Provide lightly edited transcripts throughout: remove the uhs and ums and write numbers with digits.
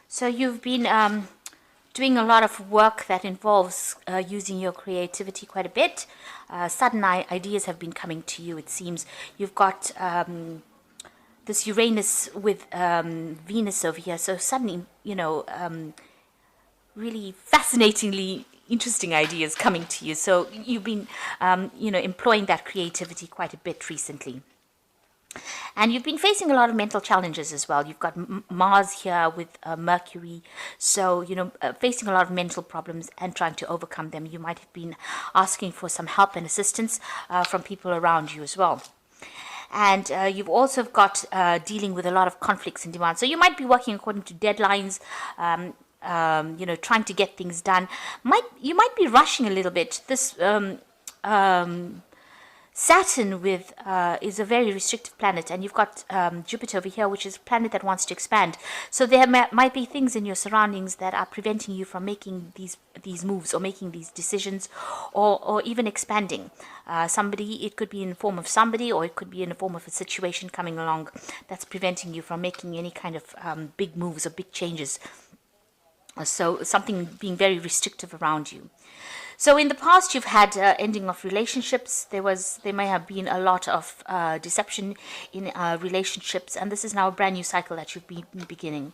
So you've been doing a lot of work that involves using your creativity quite a bit. Sudden ideas have been coming to you, it seems. You've got this Uranus with Venus over here. So suddenly, really fascinatingly interesting ideas coming to you. So you've been, employing that creativity quite a bit recently. And you've been facing a lot of mental challenges as well. You've got Mars here with Mercury. So, facing a lot of mental problems and trying to overcome them. You might have been asking for some help and assistance from people around you as well. And you've also got dealing with a lot of conflicts and demands. So you might be working according to deadlines, trying to get things done. You might be rushing a little bit. This Saturn with is a very restrictive planet, and you've got Jupiter over here, which is a planet that wants to expand. So there might be things in your surroundings that are preventing you from making these moves or making these decisions, or even expanding. It could be in the form of somebody, or it could be in the form of a situation coming along that's preventing you from making any kind of big moves or big changes. So something being very restrictive around you. So in the past, you've had ending of relationships. There may have been a lot of deception in relationships, and this is now a brand new cycle that you've been beginning.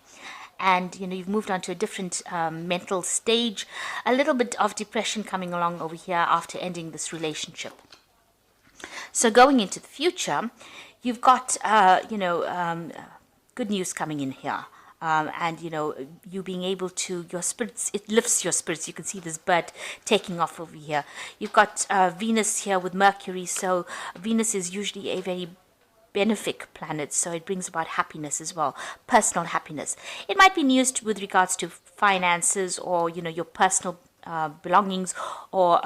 And you've moved on to a different mental stage. A little bit of depression coming along over here after ending this relationship. So going into the future, you've got good news coming in here. And you being able to, your spirits, it lifts your spirits. You can see this bird taking off over here. You've got Venus here with Mercury. So Venus is usually a very benefic planet, so it brings about happiness as well, personal happiness. It might be news with regards to finances, or your personal belongings, or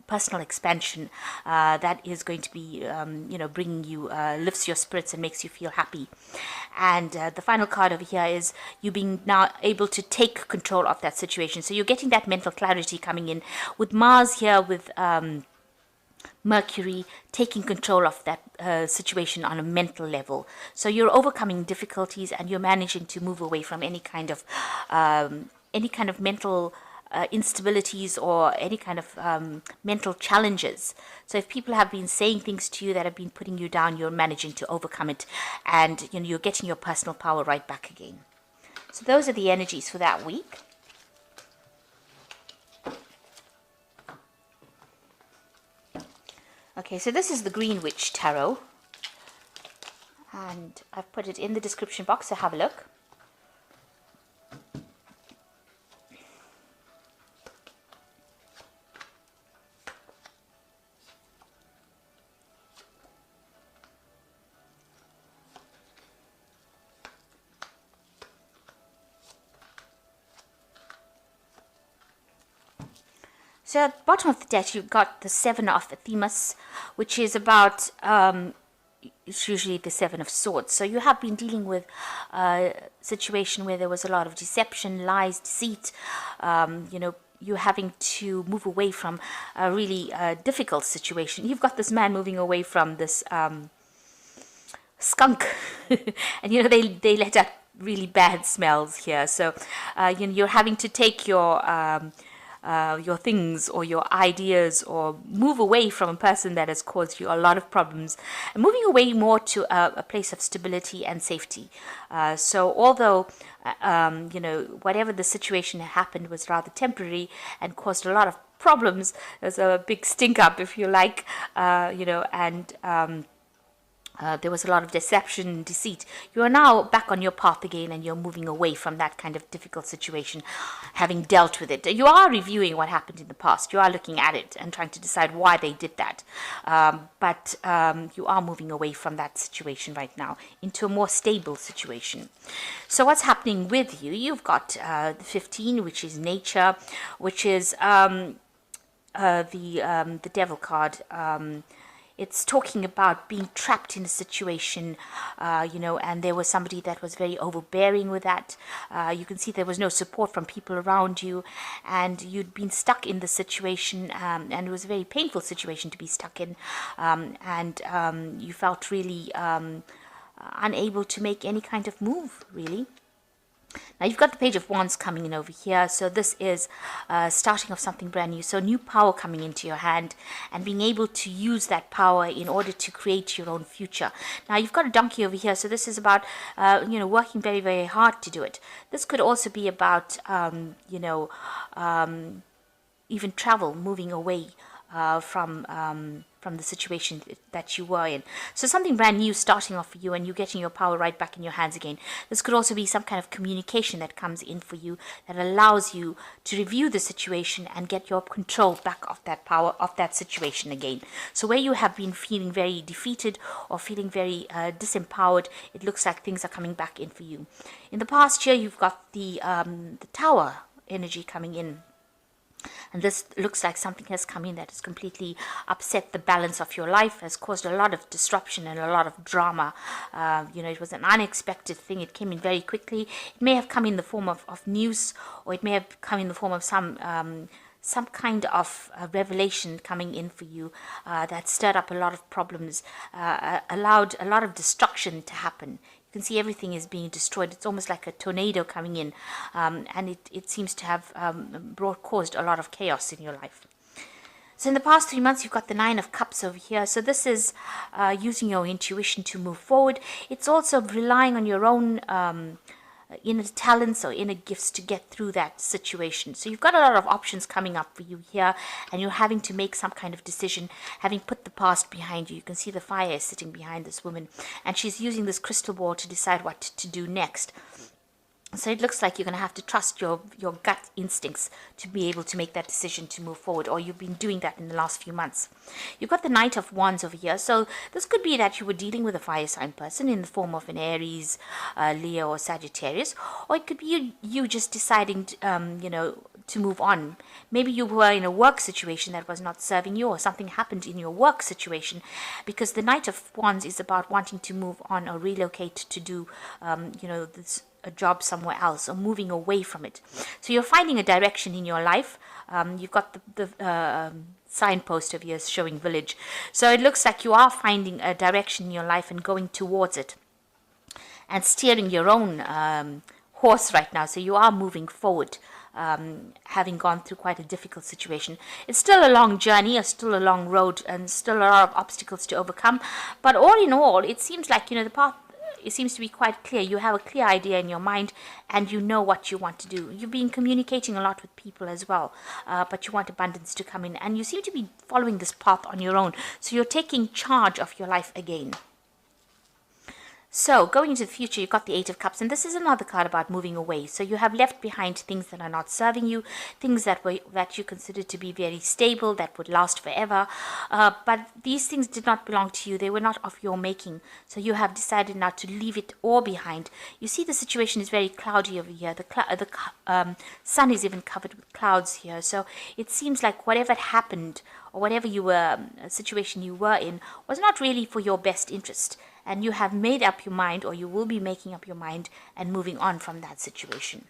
personal expansion that is going to be bringing you, lifts your spirits and makes you feel happy. And the final card over here is you being now able to take control of that situation. So you're getting that mental clarity coming in with Mars here with Mercury taking control of that situation on a mental level. So you're overcoming difficulties, and you're managing to move away from any kind of mental instabilities, or any kind of mental challenges. So if people have been saying things to you that have been putting you down, you're managing to overcome it, and you're getting your personal power right back again. So those are the energies for that week. Okay, so this is the Green Witch Tarot, and I've put it in the description box, so have a look. So at the bottom of the deck, you've got the Seven of Themis, which is about, it's usually the Seven of Swords. So you have been dealing with a situation where there was a lot of deception, lies, deceit. You're having to move away from a really difficult situation. You've got this man moving away from this skunk. And, they let out really bad smells here. So, you're having to take your things or your ideas, or move away from a person that has caused you a lot of problems, and moving away more to a place of stability and safety. So although whatever the situation happened was rather temporary and caused a lot of problems, there's a big stink up, if you like, and there was a lot of deception and deceit. You are now back on your path again, and you're moving away from that kind of difficult situation, having dealt with it. You are reviewing what happened in the past. You are looking at it and trying to decide why they did that. But you are moving away from that situation right now into a more stable situation. So what's happening with you? You've got the 15, which is nature, which is the devil card. It's talking about being trapped in a situation, and there was somebody that was very overbearing with that. You can see there was no support from people around you, and you'd been stuck in the situation, and it was a very painful situation to be stuck in, and you felt really unable to make any kind of move, really. Now you've got the Page of Wands coming in over here. So this is starting of something brand new. So new power coming into your hand and being able to use that power in order to create your own future. Now you've got a donkey over here. So this is about, working very, very hard to do it. This could also be about, even travel, moving away from the situation that you were in. So something brand new starting off for you, and you getting your power right back in your hands again. This could also be some kind of communication that comes in for you that allows you to review the situation and get your control back of that power of that situation again. So where you have been feeling very defeated or feeling very disempowered, it looks like things are coming back in for you. In the past year, you've got the Tower energy coming in. And this looks like something has come in that has completely upset the balance of your life, has caused a lot of disruption and a lot of drama. It was an unexpected thing. It came in very quickly. It may have come in the form of news, or it may have come in the form of some kind of revelation coming in for you that stirred up a lot of problems, allowed a lot of destruction to happen. You can see everything is being destroyed. It's almost like a tornado coming in, and it seems to have caused a lot of chaos in your life. So in the past 3 months, you've got the Nine of Cups over here. So this is using your intuition to move forward. It's also relying on your own inner talents or inner gifts to get through that situation. So you've got a lot of options coming up for you here, and you're having to make some kind of decision, having put the past behind you. You can see the fire is sitting behind this woman, and she's using this crystal ball to decide what to do next. So it looks like you're going to have to trust your gut instincts to be able to make that decision to move forward, or you've been doing that in the last few months. You've got the Knight of Wands over here. So this could be that you were dealing with a fire sign person in the form of an Aries, Leo, or Sagittarius, or it could be you just deciding to move on. Maybe you were in a work situation that was not serving you, or something happened in your work situation, because the Knight of Wands is about wanting to move on or relocate to do, a job somewhere else, or moving away from it. So you're finding a direction in your life. You've got the signpost of yours showing village. So it looks like you are finding a direction in your life and going towards it and steering your own horse right now. So you are moving forward, having gone through quite a difficult situation. It's still a long journey, still a long road, and still a lot of obstacles to overcome. But all in all, it seems like, the path, it seems to be quite clear. You have a clear idea in your mind, and you know what you want to do. You've been communicating a lot with people as well, but you want abundance to come in, and you seem to be following this path on your own. So you're taking charge of your life again. So going into the future, you've got the Eight of Cups, and this is another card about moving away. So you have left behind things that are not serving you, things that you consider to be very stable, that would last forever. But these things did not belong to you. They were not of your making. So you have decided now to leave it all behind. You see the situation is very cloudy over here. The sun is even covered with clouds here. So it seems like whatever happened, or whatever situation you were in, was not really for your best interest. And you have made up your mind, or you will be making up your mind and moving on from that situation.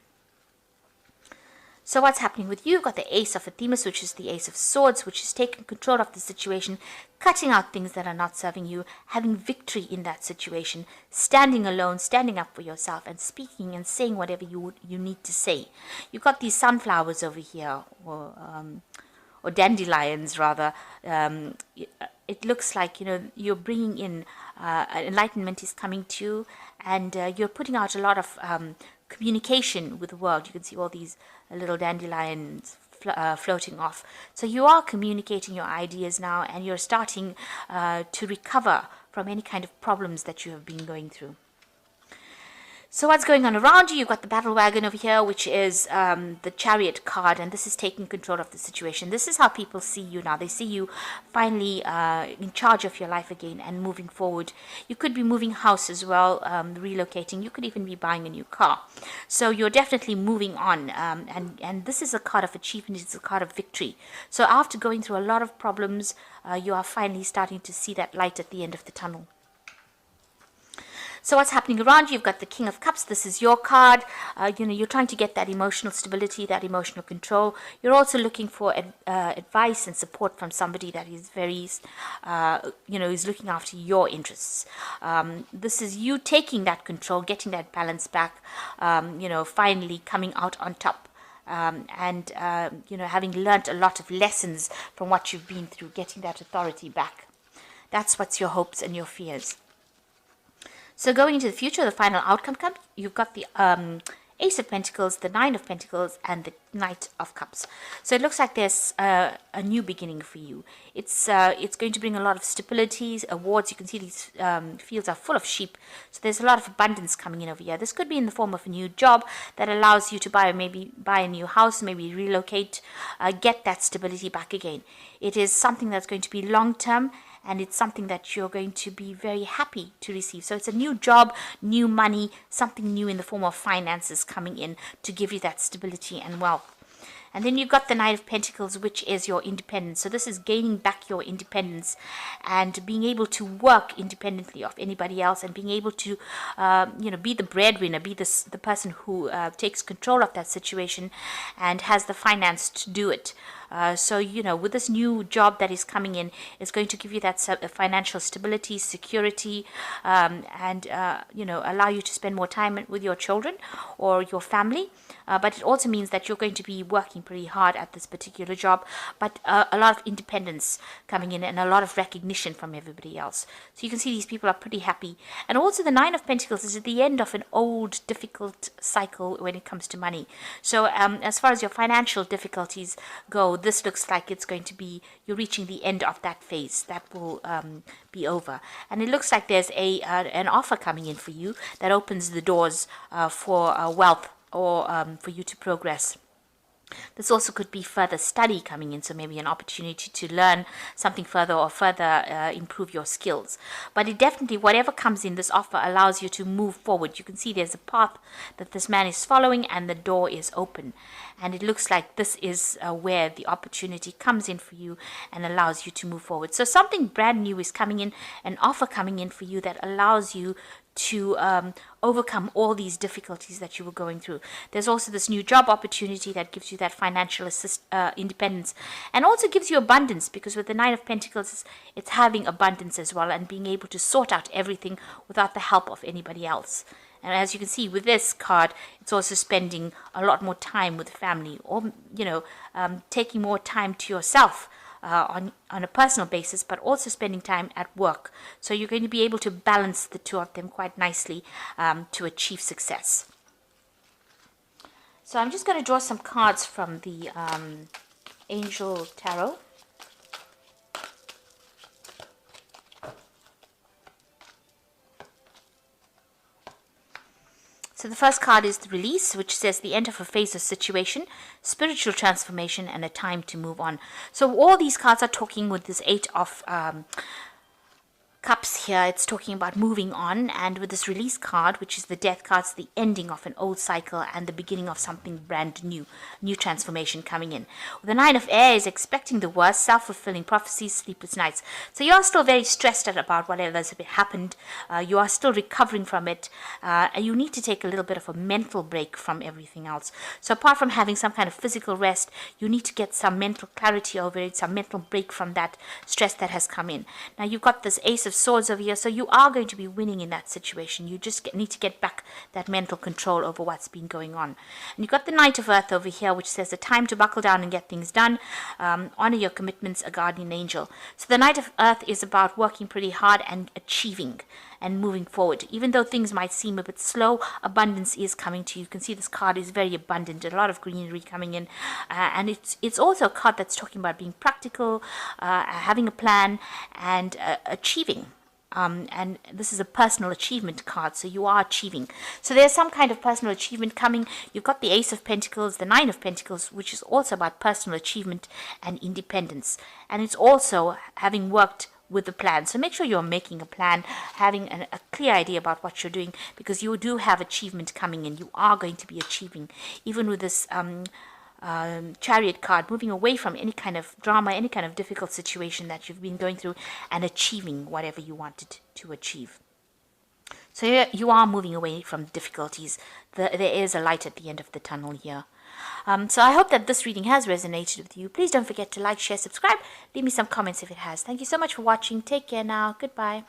So what's happening with you? You've got the Ace of Athemus, which is the Ace of Swords, which is taking control of the situation, cutting out things that are not serving you, having victory in that situation, standing alone, standing up for yourself, and speaking and saying whatever you need to say. You've got these sunflowers over here, or dandelions rather. It looks like you're bringing in enlightenment is coming to you, and you're putting out a lot of communication with the world. You can see all these little dandelions floating off. So you are communicating your ideas now, and you're starting to recover from any kind of problems that you have been going through. So what's going on around you? You've got the Battle Wagon over here, which is the Chariot card, and this is taking control of the situation. This is how people see you now. They see you finally in charge of your life again and moving forward. You could be moving house as well, relocating. You could even be buying a new car. So you're definitely moving on, and this is a card of achievement. It's a card of victory. So after going through a lot of problems, you are finally starting to see that light at the end of the tunnel. So what's happening around you? You've got the King of Cups. This is your card. You're trying to get that emotional stability, that emotional control. You're also looking for advice and support from somebody that is very, is looking after your interests. This is you taking that control, getting that balance back, finally coming out on top. Having learnt a lot of lessons from what you've been through, getting that authority back. That's what's your hopes and your fears. So going into the future, the final outcome comes. You've got the Ace of Pentacles, the Nine of Pentacles, and the Knight of Cups. So it looks like there's a new beginning for you. It's going to bring a lot of stability, awards. You can see these fields are full of sheep. So there's a lot of abundance coming in over here. This could be in the form of a new job that allows you to buy a new house, maybe relocate, get that stability back again. It is something that's going to be long-term, and it's something that you're going to be very happy to receive. So it's a new job, new money, something new in the form of finances coming in to give you that stability and wealth. And then you've got the Knight of Pentacles, which is your independence. So this is gaining back your independence and being able to work independently of anybody else, and being able to, be the breadwinner, be the person who takes control of that situation and has the finance to do it. With this new job that is coming in, it's going to give you that financial stability, security, allow you to spend more time with your children or your family. But it also means that you're going to be working pretty hard at this particular job, but a lot of independence coming in and a lot of recognition from everybody else. So you can see these people are pretty happy. And also the Nine of Pentacles is at the end of an old, difficult cycle when it comes to money. So as far as your financial difficulties go, this looks like it's going to be, you're reaching the end of that phase. That will be over. And it looks like there's an offer coming in for you that opens the doors for wealth, or for you to progress. This also could be further study coming in, so maybe an opportunity to learn something further or further improve your skills. But it definitely, whatever comes in, this offer allows you to move forward. You can see there's a path that this man is following, and the door is open. And it looks like this is where the opportunity comes in for you and allows you to move forward. So something brand new is coming in, an offer coming in for you that allows you to overcome all these difficulties that you were going through. There's also this new job opportunity that gives you that financial independence, and also gives you abundance, because with the Nine of Pentacles, it's having abundance as well, and being able to sort out everything without the help of anybody else. And as you can see with this card, it's also spending a lot more time with family, or taking more time to yourself. On a personal basis, but also spending time at work. So you're going to be able to balance the two of them quite nicely to achieve success. So I'm just going to draw some cards from the Angel Tarot. So the first card is the Release, which says the end of a phase or situation, spiritual transformation, and a time to move on. So all these cards are talking with this Eight of Cups here. It's talking about moving on, and with this Release card, which is the Death card, it's the ending of an old cycle and the beginning of something brand new transformation coming in. The Nine of Air is expecting the worst, self-fulfilling prophecies, sleepless nights. So you are still very stressed out about whatever has happened. You are still recovering from it. And you need to take a little bit of a mental break from everything else. So apart from having some kind of physical rest, you need to get some mental clarity over it, some mental break from that stress that has come in. Now you've got this Ace of Swords over here, so you are going to be winning in that situation. You just need to get back that mental control over what's been going on. And you've got the Knight of Earth over here, which says the time to buckle down and get things done. Honor your commitments, a guardian angel. So the Knight of Earth is about working pretty hard and achieving and moving forward. Even though things might seem a bit slow, abundance is coming to you. You can see this card is very abundant, a lot of greenery coming in, and it's also a card that's talking about being practical, having a plan, and achieving. And this is a personal achievement card, so you are achieving. So there's some kind of personal achievement coming. You've got the Ace of Pentacles, the Nine of Pentacles, which is also about personal achievement and independence. And it's also having worked with the plan. So make sure you're making a plan, having a clear idea about what you're doing, because you do have achievement coming in. You are going to be achieving, even with this Chariot card, moving away from any kind of drama, any kind of difficult situation that you've been going through, and achieving whatever you wanted to achieve. So you are moving away from difficulties. There is a light at the end of the tunnel here. So I hope that this reading has resonated with you. Please don't forget to like, share, subscribe. Leave me some comments if it has. Thank you so much for watching. Take care now. Goodbye.